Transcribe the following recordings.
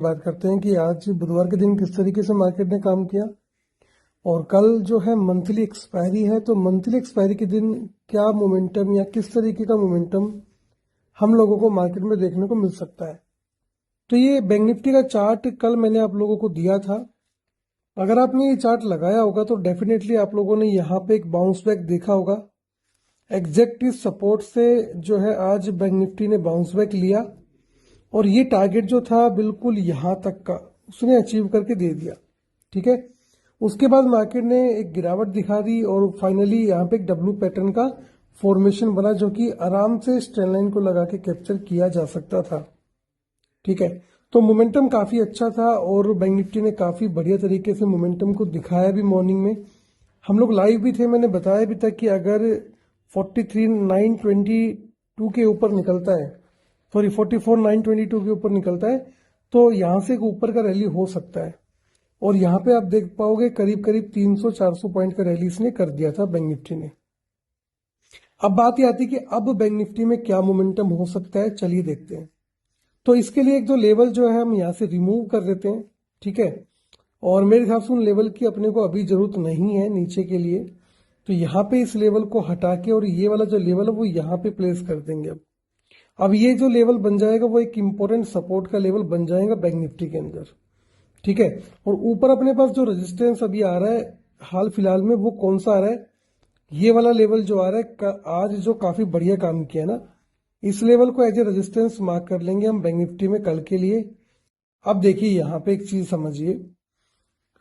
बात करते हैं कि आज बुधवार के दिन किस तरीके से मार्केट ने काम किया। और कल जो है मंथली एक्सपायरी है, तो मंथली एक्सपायरी के दिन क्या मोमेंटम या किस तरीके का मोमेंटम हम लोगों को मार्केट में देखने को मिल सकता है। तो ये बैंक निफ्टी का चार्ट कल मैंने आप लोगों को दिया था। अगर आपने ये चार्ट लगाया होगा तो डेफिनेटली आप लोगों ने यहाँ पे एक बाउंस बैक देखा होगा। एग्जैक्ट इस सपोर्ट से जो है आज बैंक निफ्टी ने बाउंस बैक लिया और ये टारगेट जो था बिल्कुल यहां तक का उसने अचीव करके दे दिया। ठीक है, उसके बाद मार्केट ने एक गिरावट दिखा दी और फाइनली यहाँ पे एक डब्ल्यू पैटर्न का फॉर्मेशन बना जो कि आराम से स्ट्रेन लाइन को लगा के कैप्चर किया जा सकता था। ठीक है, तो मोमेंटम काफी अच्छा था और बैंक निफ्टी ने काफी बढ़िया तरीके से मोमेंटम को दिखाया भी। मॉर्निंग में हम लोग लाइव भी थे, मैंने बताया भी था कि अगर 43,922 के ऊपर निकलता है, सॉरी 44,922 के ऊपर निकलता है तो यहां से एक ऊपर का रैली हो सकता है। और यहां पे आप देख पाओगे करीब करीब 300-400 पॉइंट का रैली इसने कर दिया था बैंक निफ्टी ने। अब बात ये आती है कि अब बैंक निफ्टी में क्या मोमेंटम हो सकता है, चलिए देखते हैं। तो इसके लिए एक दो लेवल जो है हम यहाँ से रिमूव कर देते हैं। ठीक है, और मेरे हिसाब से उन लेवल की अपने को अभी जरूरत नहीं है नीचे के लिए, तो यहाँ पे इस लेवल को हटा के और ये वाला जो लेवल है वो यहाँ पे प्लेस कर देंगे। अब ये जो लेवल बन जाएगा वो एक इंपॉर्टेंट सपोर्ट का लेवल बन जाएगा बैंक निफ्टी के अंदर। ठीक है, और ऊपर अपने पास जो रेजिस्टेंस अभी आ रहा है हाल फिलहाल में वो कौन सा आ रहा है, ये वाला लेवल जो आ रहा है आज जो काफी बढ़िया काम किया ना, इस लेवल को एज ए रेजिस्टेंस मार्क कर लेंगे हम बैंक निफ्टी में कल के लिए। अब देखिए यहाँ पे एक चीज समझिए,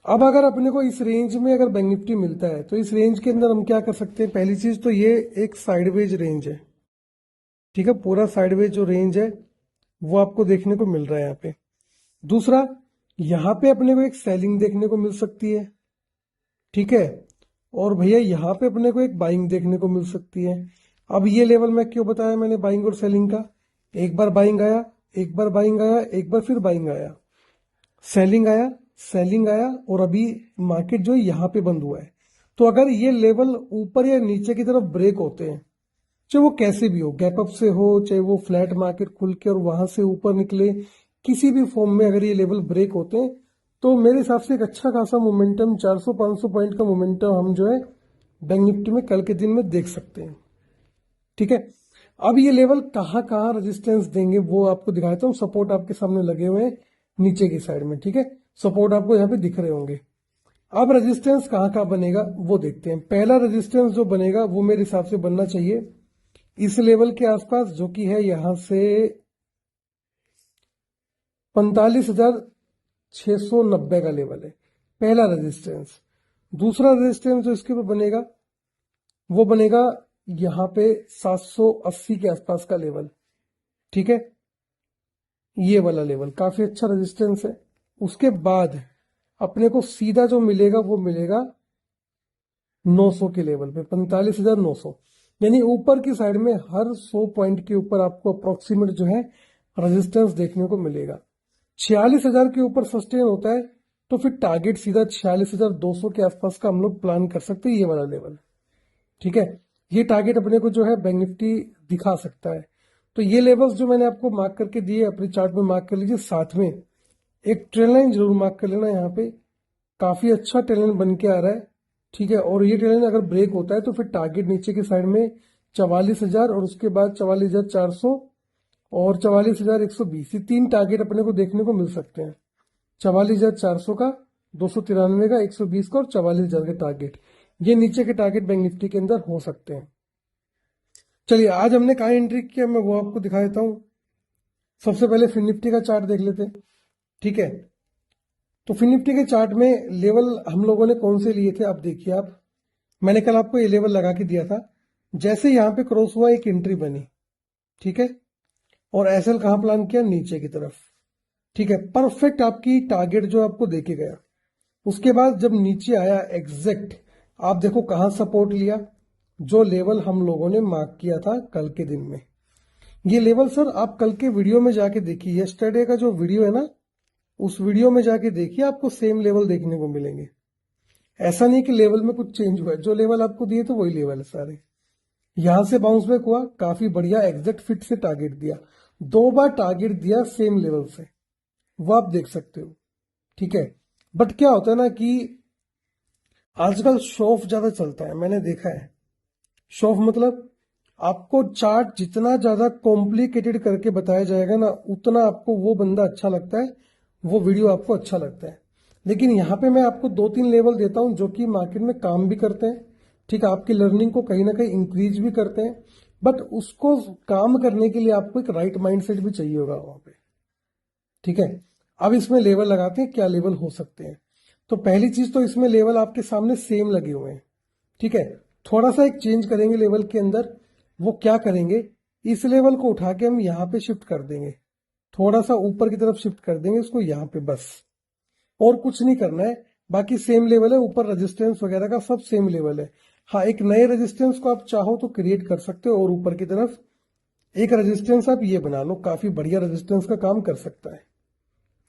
अब अगर अपने को इस रेंज में अगर बैंक निफ्टी मिलता है तो इस रेंज के अंदर हम क्या कर सकते हैं। पहली चीज तो ये एक साइडवेज रेंज है। ठीक है, पूरा साइडवेज जो रेंज है वो आपको देखने को मिल रहा है यहाँ पे। दूसरा, यहाँ पे अपने को एक सेलिंग देखने को मिल सकती है। ठीक है, और भैया यहाँ पे अपने को एक बाइंग देखने को मिल सकती है। अब ये लेवल मैं क्यों बताया मैंने बाइंग और सेलिंग का, एक बार बाइंग आया, एक बार बाइंग आया, एक बार फिर बाइंग आया, सेलिंग आया, सेलिंग आया और अभी मार्केट जो है यहाँ पे बंद हुआ है। तो अगर ये लेवल ऊपर या नीचे की तरफ ब्रेक होते हैं, चाहे वो कैसे भी हो, गैप अप से हो, चाहे वो फ्लैट मार्केट खुल के और वहां से ऊपर निकले, किसी भी फॉर्म में अगर ये लेवल ब्रेक होते हैं तो मेरे हिसाब से एक अच्छा खासा मोमेंटम 400-500 पॉइंट का मोमेंटम हम जो है बैंक निफ्टी में कल के दिन में देख सकते हैं। ठीक है, अब ये लेवल कहाँ कहाँ रेजिस्टेंस देंगे वो आपको दिखाता हूँ। सपोर्ट आपके सामने लगे हुए हैं नीचे की साइड में। ठीक है, सपोर्ट आपको यहाँ पे दिख रहे होंगे। अब रेजिस्टेंस कहाँ कहाँ बनेगा वो देखते हैं। पहला रेजिस्टेंस जो बनेगा वो मेरे हिसाब से बनना चाहिए इस लेवल के आसपास, जो कि है यहां से 45,690 का लेवल है पहला रेजिस्टेंस। दूसरा रेजिस्टेंस जो इसके ऊपर बनेगा वो बनेगा यहां पे 780 के आसपास का लेवल। ठीक है, ये वाला लेवल काफी अच्छा रेजिस्टेंस है। उसके बाद अपने को सीधा जो मिलेगा वो मिलेगा 900 के लेवल पे, 45,900, यानी ऊपर की साइड में हर 100 पॉइंट के ऊपर आपको अप्रोक्सीमेट जो है रेजिस्टेंस देखने को मिलेगा। 46,000 के ऊपर सस्टेन होता है तो फिर टारगेट सीधा 46,200 के आसपास का हम लोग प्लान कर सकते हैं, ये वाला लेवल। ठीक है, ये टारगेट अपने को जो है बैंक निफ्टी दिखा सकता है। तो ये लेवल्स जो मैंने आपको मार्क करके दिए अपने चार्ट में मार्क कर लीजिए। साथ में एक ट्रेन लाइन जरूर मार्क कर लेना, यहाँ पे काफी अच्छा ट्रेन लाइन बन के आ रहा है। ठीक है, और ये ट्रेन अगर ब्रेक होता है तो फिर टारगेट नीचे की साइड में 44,000 और उसके बाद 44,400 और 44,120, ये तीन टारगेट अपने को देखने को मिल सकते हैं। 44,400 का, 293 का, 120 का और 44,000 के टारगेट, ये नीचे के टारगेट बैंक निफ्टी के अंदर हो सकते हैं। चलिए आज हमने कहाँ एंट्री किया मैं वो आपको दिखा देता हूँ। सबसे पहले फिन निफ्टी का चार्ट देख लेते हैं। ठीक है, तो फिन निफ्टी के चार्ट में लेवल हम लोगों ने कौन से लिए थे आप देखिए। आप, मैंने कल आपको ये लेवल लगा के दिया था। जैसे यहां पे क्रॉस हुआ एक एंट्री बनी। ठीक है, और एसएल कहां प्लान किया, नीचे की तरफ। ठीक है, परफेक्ट आपकी टारगेट जो आपको देके गया। उसके बाद जब नीचे आया एग्जैक्ट, आप देखो कहां सपोर्ट लिया, जो लेवल हम लोगों ने मार्क किया था कल के दिन में। ये लेवल सर आप कल के वीडियो में जाके देखिए, यस्टरडे का जो वीडियो है ना उस वीडियो में जाके देखिए, आपको सेम लेवल देखने को मिलेंगे। ऐसा नहीं कि लेवल में कुछ चेंज हुआ है, जो लेवल आपको दिए थे वही लेवल है सारे। यहां से बाउंस बैक हुआ, काफी बढ़िया एग्जैक्ट फिट से टारगेट दिया, 2 बार टारगेट दिया सेम लेवल से। वो आप देख सकते हो। ठीक है, बट क्या होता है ना कि आजकल शो ऑफ ज्यादा चलता है, मैंने देखा है। शो ऑफ मतलब आपको चार्ट जितना ज्यादा कॉम्प्लिकेटेड करके बताया जाएगा ना, उतना आपको वो बंदा अच्छा लगता है, वो वीडियो आपको अच्छा लगता है। लेकिन यहाँ पे मैं आपको 2-3 लेवल देता हूं जो कि मार्केट में काम भी करते हैं। ठीक है, आपकी लर्निंग को कहीं ना कहीं इंक्रीज भी करते हैं, बट उसको काम करने के लिए आपको एक राइट माइंडसेट भी चाहिए होगा वहां पे। ठीक है, अब इसमें लेवल लगाते हैं, क्या लेवल हो सकते हैं। तो पहली चीज तो इसमें लेवल आपके सामने सेम लगे हुए हैं। ठीक है, थोड़ा सा एक चेंज करेंगे लेवल के अंदर। वो क्या करेंगे, इस लेवल को उठा के हम यहाँ पे शिफ्ट कर देंगे, थोड़ा सा ऊपर की तरफ शिफ्ट कर देंगे इसको यहाँ पे, बस और कुछ नहीं करना है। बाकी सेम लेवल है, ऊपर रेजिस्टेंस वगैरह का सब सेम लेवल है। हाँ, एक नए रेजिस्टेंस को आप चाहो तो क्रिएट कर सकते हो, और ऊपर की तरफ एक रेजिस्टेंस आप ये बना लो, काफी बढ़िया रेजिस्टेंस का काम कर सकता है।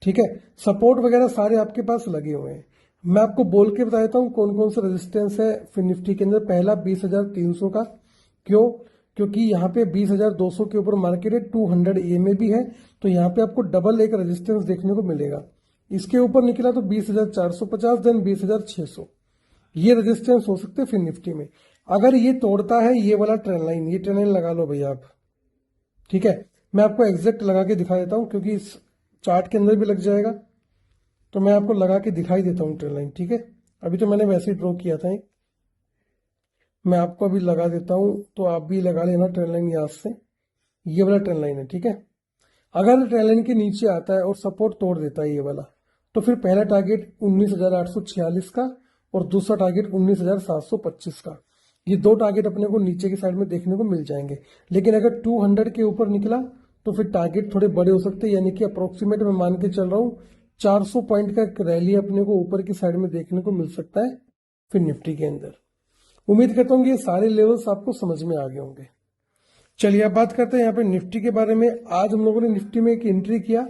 ठीक है, सपोर्ट वगैरह सारे आपके पास लगे हुए हैं। मैं आपको बोल के बता देता हूं कौन कौन सा रेजिस्टेंस है फिर निफ्टी के अंदर। पहला 20,300 का, क्यों? क्योंकि यहाँ पे 20,200 के ऊपर मार्केट है, 200 EMA भी है, तो यहाँ पे आपको डबल एक रेजिस्टेंस देखने को मिलेगा। इसके ऊपर निकला तो 20,450, देन 20,600, ये रेजिस्टेंस हो सकते हैं फिर निफ्टी में। अगर ये तोड़ता है ये वाला ट्रेंड लाइन, ये ट्रेंड लाइन लगा लो भैया आप। ठीक है, मैं आपको एग्जैक्ट लगा के दिखा देता हूं क्योंकि इस चार्ट के अंदर भी लग जाएगा, तो मैं आपको लगा के दिखाई देता हूँ ट्रेंड लाइन। ठीक है, अभी तो मैंने वैसे ही ड्रॉ किया था एक, मैं आपको अभी लगा देता हूँ, तो आप भी लगा लेना ट्रेंड लाइन याद से। ये वाला ट्रेंड लाइन है। ठीक है, अगर ट्रेंड लाइन के नीचे आता है और सपोर्ट तोड़ देता है ये वाला, तो फिर पहला टारगेट 19,846 का और दूसरा टारगेट 19,725 का। ये दो टारगेट अपने को नीचे की साइड में देखने को मिल जाएंगे। लेकिन अगर 200 के ऊपर निकला तो फिर टारगेट थोड़े बड़े हो सकते हैं, यानी कि अप्रोक्सीमेट मैं मान के चल रहा हूँ 400 पॉइंट का एक रैली अपने को ऊपर की साइड में देखने को मिल सकता है फिर निफ्टी के अंदर। उम्मीद करता हूँ ये सारे लेवल्स आपको समझ में आ गए होंगे। चलिए अब बात करते हैं यहाँ पे निफ्टी के बारे में। आज हम लोगों ने निफ्टी में एक एंट्री किया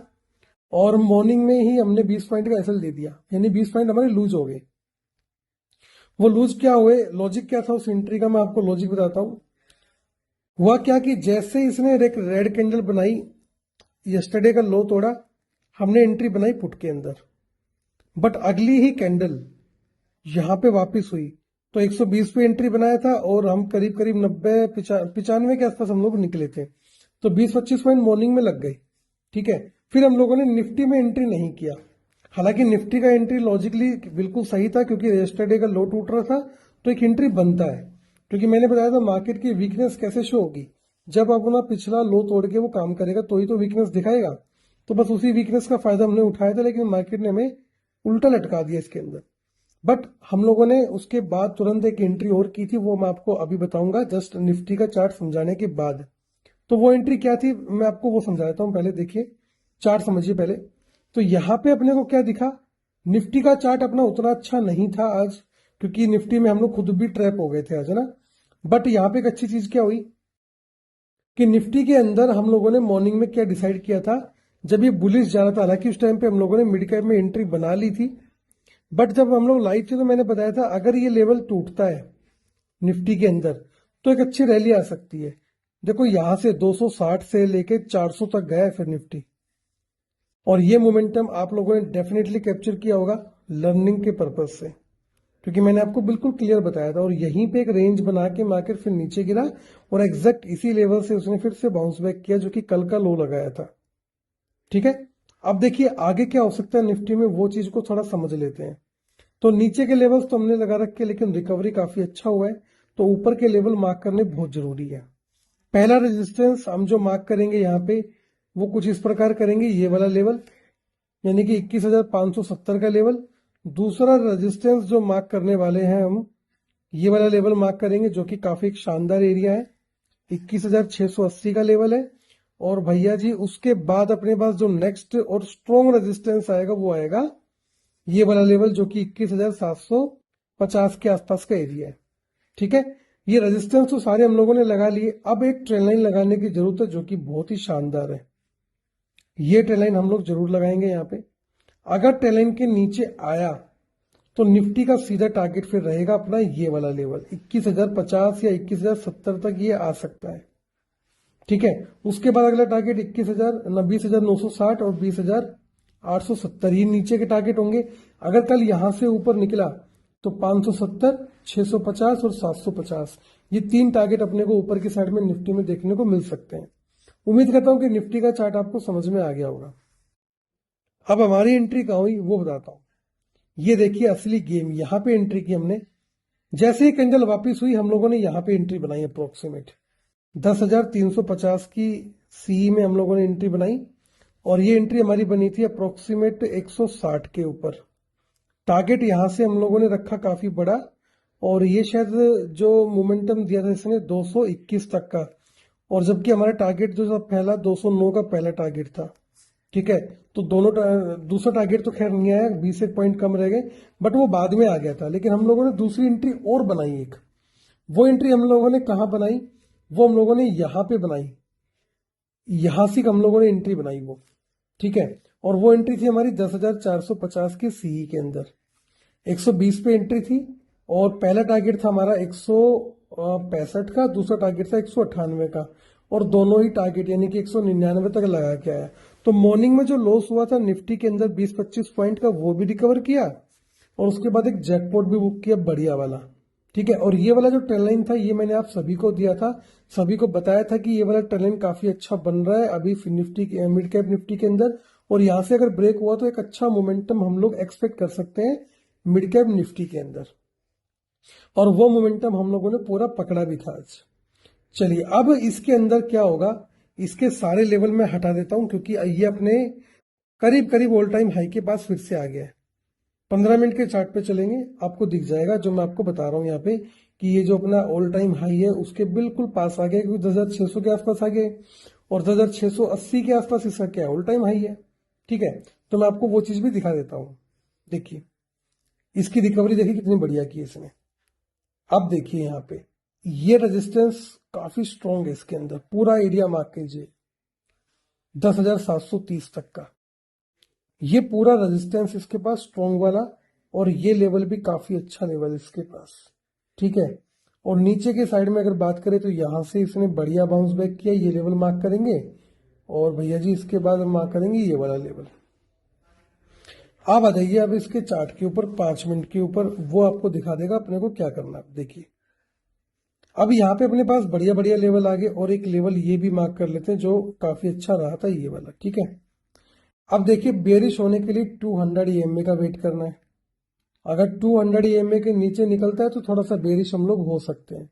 और मॉर्निंग में ही हमने 20 पॉइंट का एसएल दे दिया, यानी 20 पॉइंट हमारे लूज हो गए। वो लूज क्या हुए, लॉजिक क्या था उस एंट्री का, मैं आपको लॉजिक बताता हूँ। हुआ क्या कि जैसे इसने एक रेड कैंडल बनाई, यस्टरडे का लो तोड़ा, हमने एंट्री बनाई पुट के अंदर, बट अगली ही कैंडल यहां पे वापस हुई, तो 120 पे एंट्री बनाया था और हम करीब करीब 90-95 के आसपास हम लोग निकले थे, तो 20-25 पॉइंट मॉर्निंग में लग गए। ठीक है, फिर हम लोगों ने निफ्टी में एंट्री नहीं किया। हालांकि निफ्टी का एंट्री लॉजिकली बिल्कुल सही था, क्योंकि यस्टरडे का लो टूट रहा था, तो एक एंट्री बनता है। क्योंकि मैंने बताया था मार्केट की वीकनेस कैसे शो होगी, जब अपना पिछला लो तोड़ के वो काम करेगा तो ही तो वीकनेस दिखाएगा। तो बस उसी वीकनेस का फायदा हमने उठाया था, लेकिन मार्केट ने हमें उल्टा लटका दिया इसके अंदर। बट हम लोगों ने उसके बाद तुरंत एक एंट्री और की थी, वो मैं आपको अभी बताऊंगा जस्ट निफ्टी का चार्ट समझाने के बाद। तो वो एंट्री क्या थी मैं आपको वो समझा देता हूं, पहले देखिए चार्ट समझिए पहले। तो यहां पे अपने को क्या दिखा, निफ्टी का चार्ट अपना उतना अच्छा नहीं था आज, क्योंकि निफ्टी में हम लोग खुद भी ट्रैप हो गए थे आज, है ना। बट यहाँ पे एक अच्छी चीज क्या हुई कि निफ्टी के अंदर हम लोगों ने मॉर्निंग में क्या डिसाइड किया था, जब ये बुलिश जा रहा था, हालांकि उस टाइम पे हम लोगों ने मिड कैप में एंट्री बना ली थी, बट जब हम लोग लाइव थे तो मैंने बताया था अगर ये लेवल टूटता है निफ्टी के अंदर तो एक अच्छी रैली आ सकती है। देखो यहां से 260 से लेके 400 तक गया है फिर निफ्टी, और ये मोमेंटम आप लोगों ने डेफिनेटली कैप्चर किया होगा लर्निंग के पर्पज से, क्योंकि मैंने आपको बिल्कुल क्लियर बताया था। और यहीं पे एक रेंज बना के मार्केट फिर नीचे गिरा और एग्जैक्ट इसी लेवल से उसने फिर से बाउंस बैक किया, जो कि कल का लो लगाया था। ठीक है, अब देखिए आगे क्या हो सकता है निफ्टी में, वो चीज को थोड़ा समझ लेते हैं। तो नीचे के लेवल्स तो हमने लगा रखे, लेकिन रिकवरी काफी अच्छा हुआ है, तो ऊपर के लेवल मार्क करने बहुत जरूरी है। पहला रेजिस्टेंस हम जो मार्क करेंगे यहाँ पे वो कुछ इस प्रकार करेंगे, ये वाला लेवल यानी कि 21,570 का लेवल। दूसरा रेजिस्टेंस जो मार्क करने वाले हैं हम, ये वाला लेवल मार्क करेंगे, जो कि काफी एक शानदार एरिया है, 21,680 का लेवल है। और भैया जी उसके बाद अपने पास जो नेक्स्ट और स्ट्रॉन्ग रेजिस्टेंस आएगा वो आएगा ये वाला लेवल, जो कि 21,750 के आसपास का एरिया है। ठीक है, ये रेजिस्टेंस तो सारे हम लोगों ने लगा लिए। अब एक ट्रेंड लाइन लगाने की जरूरत है जो कि बहुत ही शानदार है। ये ट्रेंड लाइन हम लोग जरूर लगाएंगे यहाँ पे। अगर ट्रेंड लाइन के नीचे आया तो निफ्टी का सीधा टारगेट फिर रहेगा अपना ये वाला लेवल 21,050 या 21,070 तक ये आ सकता है। ठीक है, उसके बाद अगला टारगेट 20,960 और 20,000 870 ये नीचे के टारगेट होंगे। अगर कल यहां से ऊपर निकला तो 570, 650 और 750 ये 3 टारगेट अपने को ऊपर की साइड में निफ्टी में देखने को मिल सकते हैं। उम्मीद करता हूं कि निफ्टी का चार्ट आपको समझ में आ गया होगा। अब हमारी एंट्री कहाँ हुई वो बताता हूं। ये देखिए असली गेम, यहां पे एंट्री की हमने। जैसे ही कैंडल वापस हुई हम लोगों ने यहां पे एंट्री बनाई अप्रोक्सीमेट 10,350 की सी में हम लोगों ने एंट्री बनाई और ये एंट्री हमारी बनी थी अप्रोक्सीमेट 160 के ऊपर। टारगेट यहां से हम लोगों ने रखा काफी बड़ा और ये शायद जो मोमेंटम दिया था इसने 221 तक का, और जबकि हमारा टारगेट जो था पहला 209 का पहला टारगेट था। ठीक है, तो दोनों दूसरा टारगेट तो खैर नहीं आया, 20 एक पॉइंट कम रह गए, बट वो बाद में आ गया था। लेकिन हम लोगों ने दूसरी एंट्री और बनाई एक। वो एंट्री हम लोगों ने कहाँ बनाई, वो हम लोगों ने यहां पे बनाई। यहां से हम लोगों ने एंट्री बनाई वो। ठीक है, और वो एंट्री थी हमारी 10,450 के सीई के अंदर। 120 पे एंट्री थी और पहला टारगेट था हमारा 165 का, दूसरा टारगेट था 198 का, और दोनों ही टारगेट यानी कि 199 तक लगा के आया। तो मॉर्निंग में जो लॉस हुआ था निफ्टी के अंदर 20-25 पॉइंट का, वो भी रिकवर किया और उसके बाद एक जैकपॉट भी बुक किया बढ़िया वाला। ठीक है, और ये वाला जो ट्रेंड लाइन था ये मैंने आप सभी को दिया था, सभी को बताया था कि ये वाला ट्रेंड लाइन काफी अच्छा बन रहा है अभी निफ्टी मिड कैप निफ्टी के अंदर, और यहां से अगर ब्रेक हुआ तो एक अच्छा मोमेंटम हम लोग एक्सपेक्ट कर सकते हैं मिड कैप निफ्टी के अंदर, और वो मोमेंटम हम लोगों ने पूरा पकड़ा भी था आज। चलिए अब इसके अंदर क्या होगा, इसके सारे लेवल में हटा देता हूं क्योंकि ये अपने करीब करीब ऑल टाइम हाई के पास फिर से आ गया है। 15 मिनट के चार्ट पे चलेंगे, आपको दिख जाएगा जो मैं आपको बता रहा हूं यहाँ पे कि ये जो अपना ऑल टाइम हाई है उसके बिल्कुल पास आ गया, क्योंकि 10,600 के आसपास आ गए और 10,680 के आसपास इसका क्या ऑल टाइम हाई है। ठीक है, तो मैं आपको वो चीज भी दिखा देता हूं। देखिए इसकी रिकवरी देखिए कितनी बढ़िया की इसने। अब देखिए यहाँ पे ये रेजिस्टेंस काफी स्ट्रॉन्ग है, इसके अंदर पूरा एरिया मार्क कीजिए 10,730 तक का, ये पूरा रेजिस्टेंस इसके पास स्ट्रॉन्ग वाला, और ये लेवल भी काफी अच्छा लेवल इसके पास। ठीक है, और नीचे के साइड में अगर बात करें तो यहां से इसने बढ़िया बाउंस बैक किया, ये लेवल मार्क करेंगे और भैया जी इसके बाद हम मार्क करेंगे ये वाला लेवल। आप आ जाइए अब इसके चार्ट के ऊपर 5 मिनट के ऊपर, वो आपको दिखा देगा अपने को क्या करना है। देखिए अब यहाँ पे अपने पास बढ़िया बढ़िया लेवल आ गए और एक लेवल ये भी मार्क कर लेते हैं जो काफी अच्छा रहा था ये वाला। ठीक है, अब देखिए बेरिश होने के लिए 200 EMA का वेट करना है। अगर 200 EMA के नीचे निकलता है तो थोड़ा सा बेरिश हम लोग हो सकते हैं।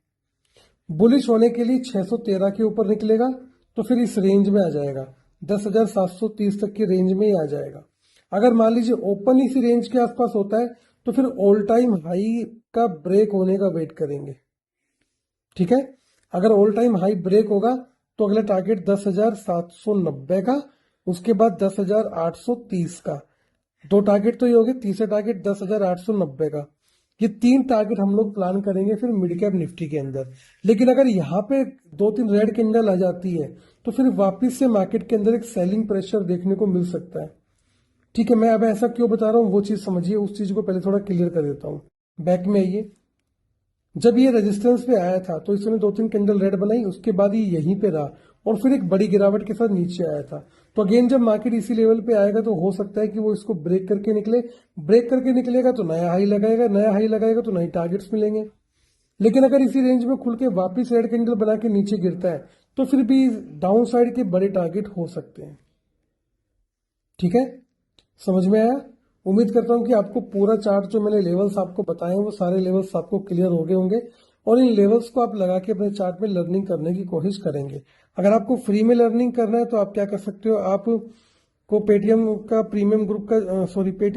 बुलिश होने के लिए 613 के ऊपर निकलेगा तो फिर इस रेंज में आ जाएगा, 10,730 तक की रेंज में ही आ जाएगा। अगर मान लीजिए ओपन इसी रेंज के आसपास होता है तो फिर ऑल टाइम हाई का ब्रेक होने का वेट करेंगे। ठीक है, अगर ऑल टाइम हाई ब्रेक होगा तो अगला टारगेट 10,790 का, उसके बाद 10,830 का, 2 टारगेट तो ये हो गए, तीसरा टारगेट 10,890 का। ये 3 टारगेट हम लोग प्लान करेंगे फिर मिड कैप निफ्टी के अंदर। लेकिन अगर यहाँ पे 2-3 रेड कैंडल आ जाती है तो फिर वापस से मार्केट के अंदर एक सेलिंग प्रेशर देखने को मिल सकता है। ठीक है, मैं अब ऐसा क्यों बता रहा हूँ वो चीज समझिए, उस चीज को पहले थोड़ा क्लियर कर देता हूँ। बैक में आइए, जब ये रेजिस्टेंस पे आया था तो इसने 2-3 कैंडल रेड बनाई, उसके बाद ये यहीं पे रहा और फिर एक बड़ी गिरावट के साथ नीचे आया था। तो अगेन जब मार्केट इसी लेवल पे आएगा तो हो सकता है कि वो इसको ब्रेक करके निकले, ब्रेक करके निकलेगा तो नया हाई लगाएगा, नया हाई लगाएगा तो नए टारगेट्स मिलेंगे। लेकिन अगर इसी रेंज में खुल के वापिस रेड कैंडल बना के नीचे गिरता है तो फिर भी डाउन साइड के बड़े टारगेट हो सकते हैं। ठीक है, समझ में आया? उम्मीद करता हूं कि आपको पूरा चार्ट जो मैंने लेवल्स आपको बताए हैं वो सारे लेवल्स आपको क्लियर हो गए होंगे और इन लेवल्स को आप लगा के अपने चार्ट में लर्निंग करने की कोशिश करेंगे। अगर आपको फ्री में लर्निंग करना है तो आप क्या कर सकते हो, आप को पेटीएम का प्रीमियम ग्रुप का पेटीएम